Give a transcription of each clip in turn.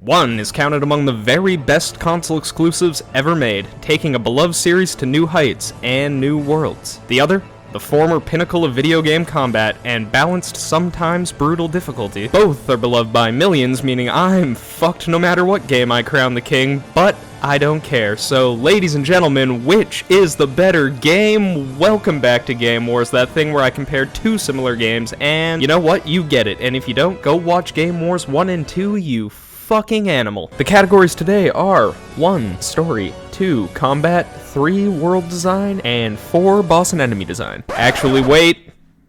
One is counted among the very best console exclusives ever made, taking a beloved series to new heights and new worlds. The other, the former pinnacle of video game combat and balanced, sometimes brutal difficulty. Both are beloved by millions, meaning I'm fucked no matter what game I crown the king, but I don't care. So, ladies and gentlemen, which is the better game? Welcome back to Game Wars, that thing where I compare two similar games, and you know what? You get it. And if you don't, go watch Game Wars 1 and 2, you fucking animal. The categories today are 1. Story, 2. Combat, 3. World design, and 4. Boss and enemy design. Actually, wait.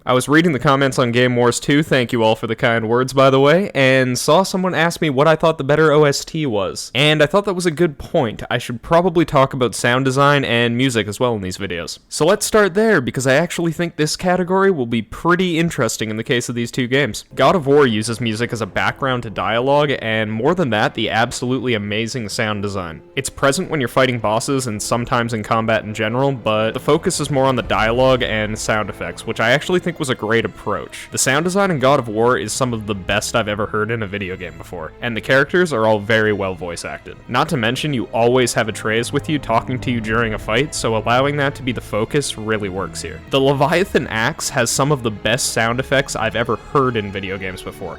I was reading the comments on Game Wars 2, thank you all for the kind words by the way, and saw someone ask me what I thought the better OST was. And I thought that was a good point. I should probably talk about sound design and music as well in these videos. So let's start there, because I actually think this category will be pretty interesting in the case of these two games. God of War uses music as a background to dialogue, and more than that, the absolutely amazing sound design. It's present when you're fighting bosses and sometimes in combat in general, but the focus is more on the dialogue and sound effects, which I actually think was a great approach. The sound design in God of War is some of the best I've ever heard in a video game before, and the characters are all very well voice acted. Not to mention, you always have Atreus with you talking to you during a fight, so allowing that to be the focus really works here. The Leviathan Axe has some of the best sound effects I've ever heard in video games before.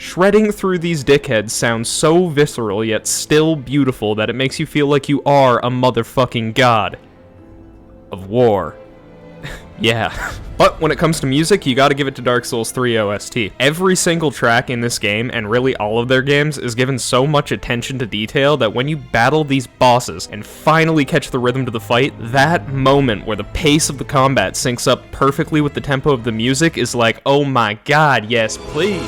Shredding through these dickheads sounds so visceral yet still beautiful that it makes you feel like you are a motherfucking god of war. Yeah. But when it comes to music, you gotta give it to Dark Souls 3 OST. Every single track in this game, and really all of their games, is given so much attention to detail that when you battle these bosses and finally catch the rhythm to the fight, that moment where the pace of the combat syncs up perfectly with the tempo of the music is like, oh my god, yes please.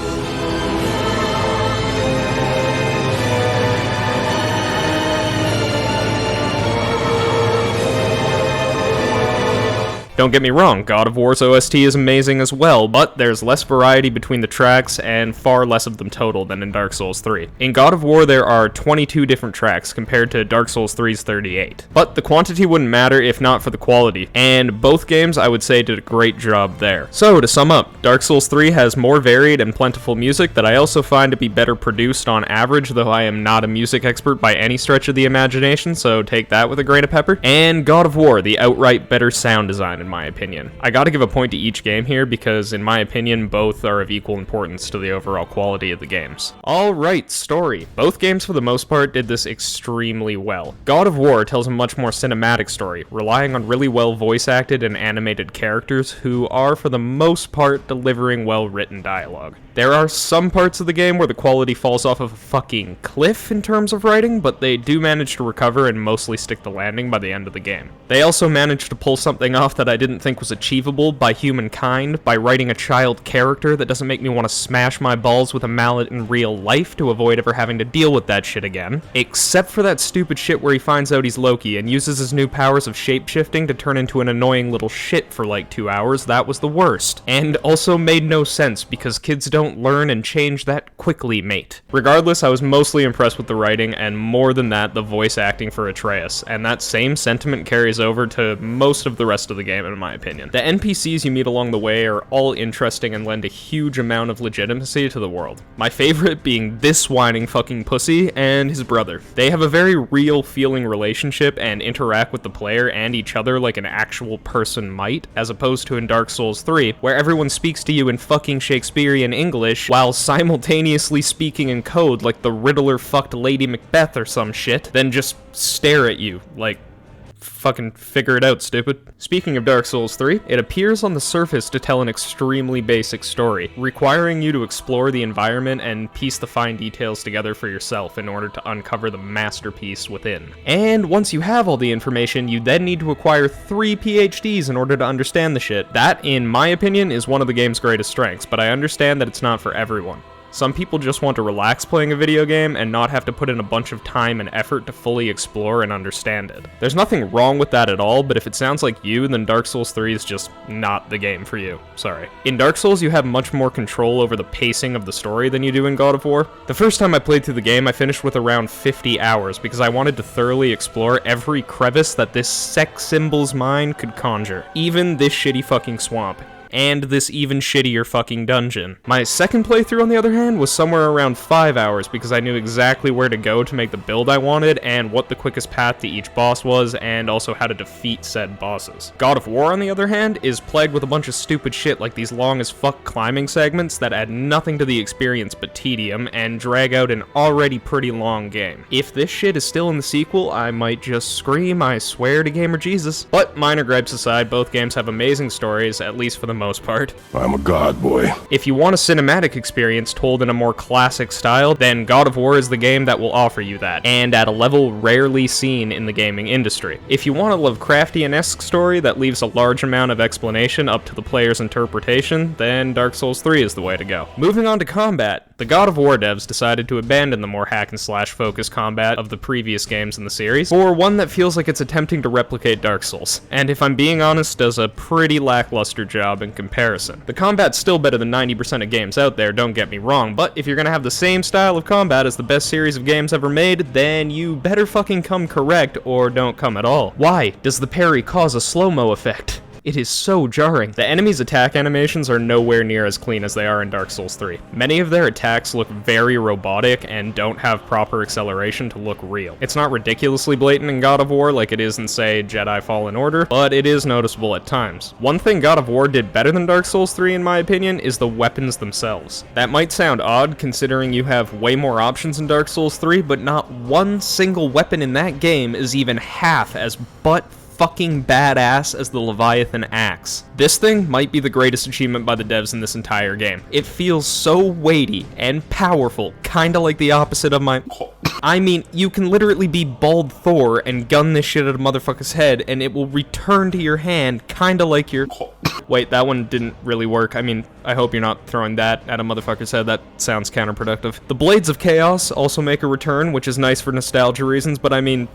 Don't get me wrong, God of War's OST is amazing as well, but there's less variety between the tracks and far less of them total than in Dark Souls 3. In God of War, there are 22 different tracks compared to Dark Souls 3's 38. But the quantity wouldn't matter if not for the quality, and both games I would say did a great job there. So to sum up, Dark Souls 3 has more varied and plentiful music that I also find to be better produced on average, though I am not a music expert by any stretch of the imagination, so take that with a grain of pepper. And God of War, the outright better sound design in my opinion. I gotta give a point to each game here because, in my opinion, both are of equal importance to the overall quality of the games. Alright, story. Both games for the most part did this extremely well. God of War tells a much more cinematic story, relying on really well voice acted and animated characters who are, for the most part, delivering well written dialogue. There are some parts of the game where the quality falls off of a fucking cliff in terms of writing, but they do manage to recover and mostly stick the landing by the end of the game. They also managed to pull something off that I didn't think was achievable by humankind by writing a child character that doesn't make me want to smash my balls with a mallet in real life to avoid ever having to deal with that shit again. Except for that stupid shit where he finds out he's Loki and uses his new powers of shape-shifting to turn into an annoying little shit for like 2 hours. That was the worst. And also made no sense because kids don't learn and change that quickly, mate. Regardless, I was mostly impressed with the writing and more than that, the voice acting for Atreus, and that same sentiment carries over to most of the rest of the game in my opinion. The NPCs you meet along the way are all interesting and lend a huge amount of legitimacy to the world. My favorite being this whining fucking pussy and his brother. They have a very real feeling relationship and interact with the player and each other like an actual person might, as opposed to in Dark Souls 3, where everyone speaks to you in fucking Shakespearean English while simultaneously speaking in code like the Riddler fucked Lady Macbeth or some shit, then just stare at you like, fucking figure it out, stupid. Speaking of Dark Souls 3, it appears on the surface to tell an extremely basic story, requiring you to explore the environment and piece the fine details together for yourself in order to uncover the masterpiece within. And once you have all the information, you then need to acquire 3 PhDs in order to understand the shit. That, in my opinion, is one of the game's greatest strengths, but I understand that it's not for everyone. Some people just want to relax playing a video game and not have to put in a bunch of time and effort to fully explore and understand it. There's nothing wrong with that at all, but if it sounds like you, then Dark Souls 3 is just not the game for you. Sorry. In Dark Souls, you have much more control over the pacing of the story than you do in God of War. The first time I played through the game, I finished with around 50 hours because I wanted to thoroughly explore every crevice that this sex symbol's mind could conjure. Even this shitty fucking swamp. And this even shittier fucking dungeon. My second playthrough, on the other hand, was somewhere around 5 hours because I knew exactly where to go to make the build I wanted and what the quickest path to each boss was, and also how to defeat said bosses. God of War, on the other hand, is plagued with a bunch of stupid shit like these long as fuck climbing segments that add nothing to the experience but tedium and drag out an already pretty long game. If this shit is still in the sequel, I might just scream, I swear to Gamer Jesus. But minor gripes aside, both games have amazing stories, at least for the most part. I'm a god boy. If you want a cinematic experience told in a more classic style, then God of War is the game that will offer you that, and at a level rarely seen in the gaming industry. If you want a Lovecraftian-esque story that leaves a large amount of explanation up to the player's interpretation, then Dark Souls 3 is the way to go. Moving on to combat, the God of War devs decided to abandon the more hack-and-slash focused combat of the previous games in the series for one that feels like it's attempting to replicate Dark Souls, and if I'm being honest, does a pretty lackluster job in comparison. The combat's still better than 90% of games out there, don't get me wrong, but if you're gonna have the same style of combat as the best series of games ever made, then you better fucking come correct or don't come at all. Why does the parry cause a slow-mo effect? It is so jarring. The enemies' attack animations are nowhere near as clean as they are in Dark Souls 3. Many of their attacks look very robotic and don't have proper acceleration to look real. It's not ridiculously blatant in God of War like it is in, say, Jedi Fallen Order, but it is noticeable at times. One thing God of War did better than Dark Souls 3 in my opinion is the weapons themselves. That might sound odd considering you have way more options in Dark Souls 3, but not one single weapon in that game is even half as fucking badass as the Leviathan Axe. This thing might be the greatest achievement by the devs in this entire game. It feels so weighty and powerful, kinda like the opposite of my... I mean, you can literally be Bald Thor and gun this shit at a motherfucker's head and it will return to your hand, kinda like your... Wait, that one didn't really work. I mean, I hope you're not throwing that at a motherfucker's head. That sounds counterproductive. The Blades of Chaos also make a return, which is nice for nostalgia reasons, but I mean...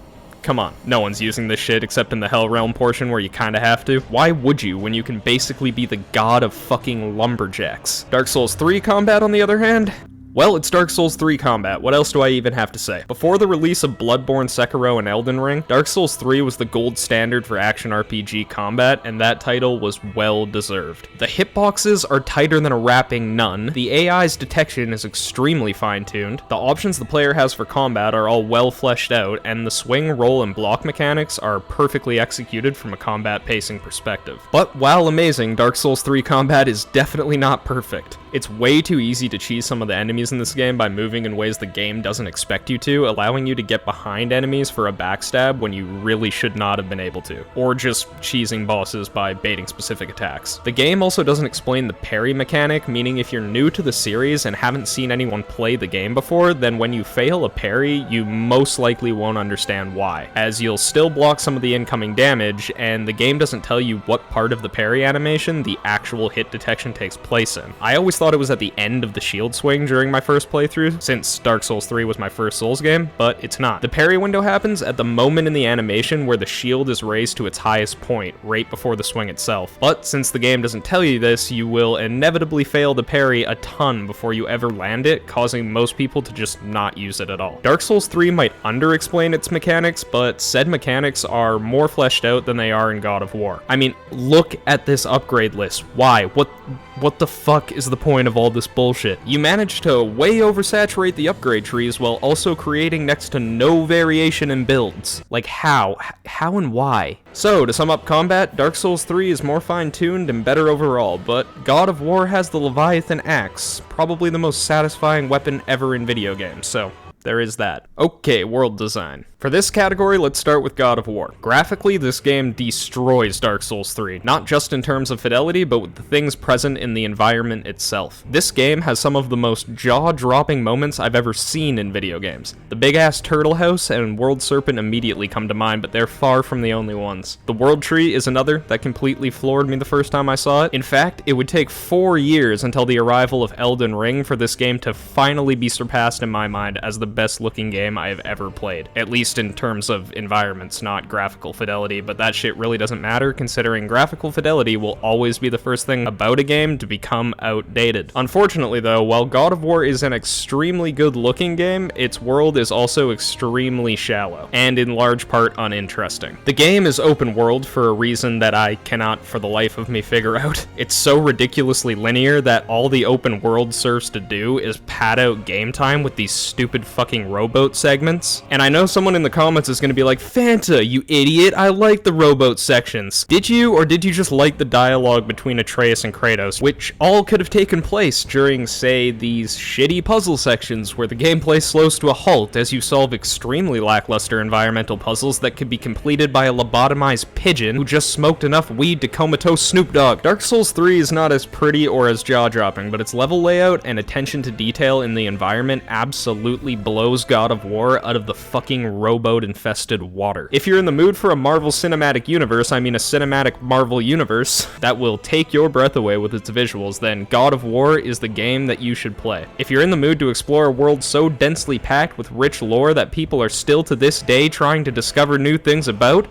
Come on, no one's using this shit except in the Hell Realm portion where you kinda have to. Why would you when you can basically be the god of fucking lumberjacks? Dark Souls 3 combat, on the other hand? Well, it's Dark Souls 3 combat, what else do I even have to say? Before the release of Bloodborne, Sekiro, and Elden Ring, Dark Souls 3 was the gold standard for action RPG combat, and that title was well deserved. The hitboxes are tighter than a rapping nun, the AI's detection is extremely fine-tuned, the options the player has for combat are all well fleshed out, and the swing, roll, and block mechanics are perfectly executed from a combat pacing perspective. But while amazing, Dark Souls 3 combat is definitely not perfect. It's way too easy to cheese some of the enemies in this game by moving in ways the game doesn't expect you to, allowing you to get behind enemies for a backstab when you really should not have been able to, or just cheesing bosses by baiting specific attacks. The game also doesn't explain the parry mechanic, meaning if you're new to the series and haven't seen anyone play the game before, then when you fail a parry, you most likely won't understand why, as you'll still block some of the incoming damage, and the game doesn't tell you what part of the parry animation the actual hit detection takes place in. I always thought it was at the end of the shield swing during my first playthrough, since Dark Souls 3 was my first Souls game, but it's not. The parry window happens at the moment in the animation where the shield is raised to its highest point, right before the swing itself. But since the game doesn't tell you this, you will inevitably fail to parry a ton before you ever land it, causing most people to just not use it at all. Dark Souls 3 might under-explain its mechanics, but said mechanics are more fleshed out than they are in God of War. I mean, look at this upgrade list. Why? What the fuck is the point of all this bullshit? You managed to way oversaturate the upgrade trees while also creating next to no variation in builds. Like how? How and why? So, to sum up combat, Dark Souls 3 is more fine-tuned and better overall, but God of War has the Leviathan Axe, probably the most satisfying weapon ever in video games, so there is that. Okay, world design. For this category, let's start with God of War. Graphically, this game destroys Dark Souls 3, not just in terms of fidelity, but with the things present in the environment itself. This game has some of the most jaw-dropping moments I've ever seen in video games. The big-ass turtle house and World Serpent immediately come to mind, but they're far from the only ones. The World Tree is another that completely floored me the first time I saw it. In fact, it would take 4 years until the arrival of Elden Ring for this game to finally be surpassed in my mind as the best-looking game I have ever played. At least in terms of environments, not graphical fidelity, but that shit really doesn't matter considering graphical fidelity will always be the first thing about a game to become outdated. Unfortunately though, while God of War is an extremely good looking game, its world is also extremely shallow, and in large part uninteresting. The game is open world for a reason that I cannot for the life of me figure out. It's so ridiculously linear that all the open world serves to do is pad out game time with these stupid fucking rowboat segments. And I know someone in the comments is going to be like, Fanta, you idiot, I like the rowboat sections. Did you, or did you just like the dialogue between Atreus and Kratos, which all could have taken place during, say, these shitty puzzle sections where the gameplay slows to a halt as you solve extremely lackluster environmental puzzles that could be completed by a lobotomized pigeon who just smoked enough weed to comatose Snoop Dogg. Dark Souls 3 is not as pretty or as jaw-dropping, but its level layout and attention to detail in the environment absolutely blows God of War out of the fucking rowboat-infested water. If you're in the mood for a Marvel Cinematic Universe, I mean a cinematic Marvel universe, that will take your breath away with its visuals, then God of War is the game that you should play. If you're in the mood to explore a world so densely packed with rich lore that people are still to this day trying to discover new things about,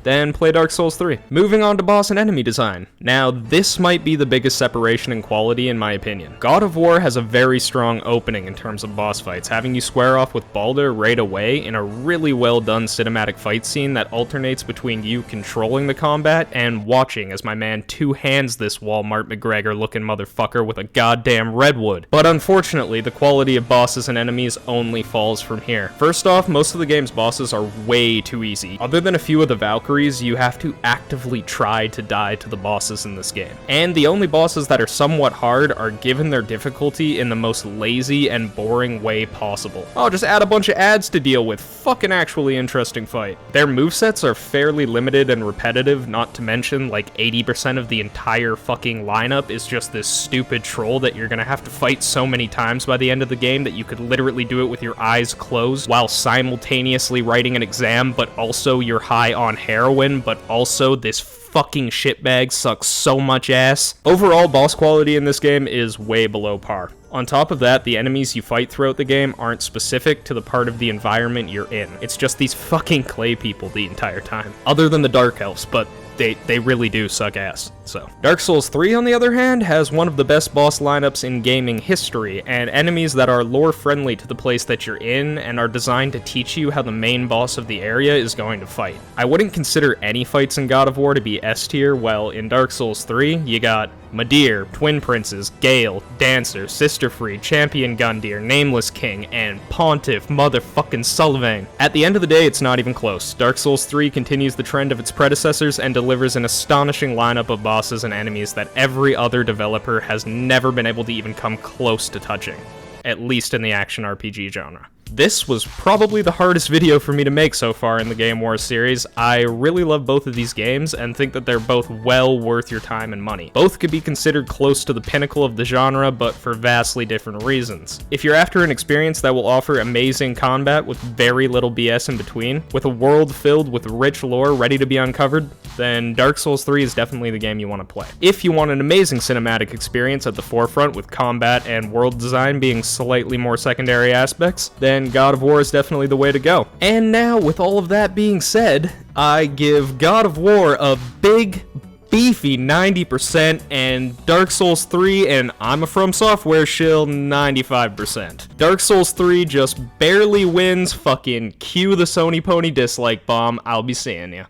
then play Dark Souls 3. Moving on to boss and enemy design. Now, this might be the biggest separation in quality in my opinion. God of War has a very strong opening in terms of boss fights, having you square off with Baldur right away in a really well done cinematic fight scene that alternates between you controlling the combat and watching as my man two-hands this Walmart McGregor looking motherfucker with a goddamn redwood. But unfortunately, the quality of bosses and enemies only falls from here. First off, most of the game's bosses are way too easy. Other than a few of the Valkyries, you have to actively try to die to the bosses in this game. And the only bosses that are somewhat hard are given their difficulty in the most lazy and boring way possible. Oh, just add a bunch of ads to deal with. Fucking actually interesting fight. Their movesets are fairly limited and repetitive, not to mention like 80% of the entire fucking lineup is just this stupid troll that you're gonna have to fight so many times by the end of the game that you could literally do it with your eyes closed while simultaneously writing an exam, but also you're high on heroin, but also this fucking shitbag sucks so much ass. Overall, boss quality in this game is way below par. On top of that, the enemies you fight throughout the game aren't specific to the part of the environment you're in. It's just these fucking clay people the entire time. Other than the Dark Elves, but they really do suck ass. So, Dark Souls 3, on the other hand, has one of the best boss lineups in gaming history, and enemies that are lore-friendly to the place that you're in and are designed to teach you how the main boss of the area is going to fight. I wouldn't consider any fights in God of War to be S tier, while in Dark Souls 3, you got Midir, Twin Princes, Gale, Dancer, Sister Free, Champion Gundyr, Nameless King, and Pontiff motherfucking Sullivan. At the end of the day, it's not even close. Dark Souls 3 continues the trend of its predecessors and delivers an astonishing lineup of bosses and enemies that every other developer has never been able to even come close to touching, at least in the action RPG genre. This was probably the hardest video for me to make so far in the Game Wars series. I really love both of these games and think that they're both well worth your time and money. Both could be considered close to the pinnacle of the genre, but for vastly different reasons. If you're after an experience that will offer amazing combat with very little BS in between, with a world filled with rich lore ready to be uncovered, then Dark Souls 3 is definitely the game you want to play. If you want an amazing cinematic experience at the forefront with combat and world design being slightly more secondary aspects, then God of War is definitely the way to go. And now, with all of that being said, I give God of War a big, beefy 90% and Dark Souls 3 and I'm a From Software shill 95%. Dark Souls 3 just barely wins. Fucking cue the Sony Pony dislike bomb. I'll be seeing ya.